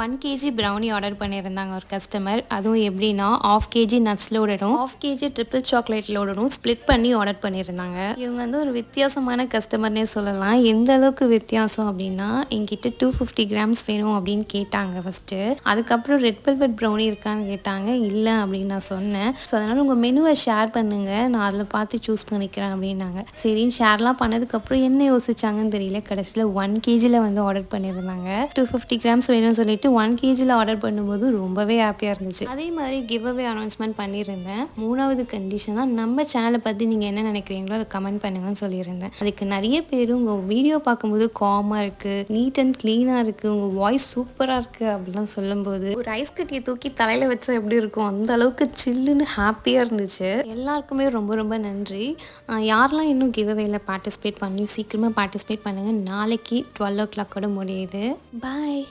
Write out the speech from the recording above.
1 KG brownie order பண்ணியிருந்தாங்க ஒரு customer. அதுவும் எப்படின்னா, 1/2 கேஜி நட்ஸ் லோடடும், 1/2 கேஜி ட்ரிபிள் சாக்லேட் லோடடும் ஸ்ப்ளிட் பண்ணி ஆர்டர் பண்ணியிருந்தாங்க. இவங்க வந்து ஒரு வித்தியாசமான கஸ்டமர்னே சொல்லலாம். எந்த அளவுக்கு வித்தியாசம் அப்படின்னா, என்கிட்ட 250 கிராம்ஸ் வேணும் அப்படின்னு கேட்டாங்க ஃபர்ஸ்ட்டு. அதுக்கப்புறம் ரெட் வெல்வெட் ப்ரௌனி இருக்கான்னு கேட்டாங்க. இல்லை அப்படின்னு நான் சொன்னேன். ஸோ அதனால் உங்கள் மெனுவை ஷேர் பண்ணுங்கள், நான் அதில் பார்த்து சூஸ் பண்ணிக்கிறேன் அப்படின்னாங்க. சரின்னு ஷேர்லாம் பண்ணதுக்கப்புறம் என்ன யோசிச்சாங்கன்னு தெரியல. கடைசியில் 1 கேஜியில் வந்து ஆர்டர் பண்ணியிருந்தாங்க. 250 கிராம்ஸ் வேணும்னு சொல்லிட்டு 1 கேஜியில் ஆர்டர் பண்ணும்போது ரொம்பவே ஹாப்பியாக இருந்துச்சு. அதே மாதிரி கிவ் அவே அனௌன்ஸ்மெண்ட் பண்ணியிருந்தேன். 3வது கண்டிஷனாக நம்ம சேனலை பற்றி நீங்கள் என்ன நினைக்கிறீங்களோ அதை கமெண்ட் பண்ணுங்கன்னு சொல்லியிருந்தேன். அதுக்கு நிறைய பேர் உங்கள் வீடியோ பார்க்கும்போது காமாக இருக்குது, நீட் அண்ட் க்ளீனாக இருக்குது, உங்கள் வாய்ஸ் சூப்பராக இருக்குது அப்படிலாம் சொல்லும்போது ஒரு ஐஸ் கட்டியை தூக்கி தலையில் வச்சா எப்படி இருக்கும் அந்த அளவுக்கு சில்லுன்னு ஹாப்பியாக இருந்துச்சு. எல்லாருக்குமே ரொம்ப ரொம்ப நன்றி. யாரெல்லாம் இன்னும் கிவ் அவேல பார்ட்டிசிபேட் பண்ணி சீக்கிரமாக பார்ட்டிசிபேட் பண்ணுங்கள். நாளைக்கு 12 o'clock முடியுது. பாய்.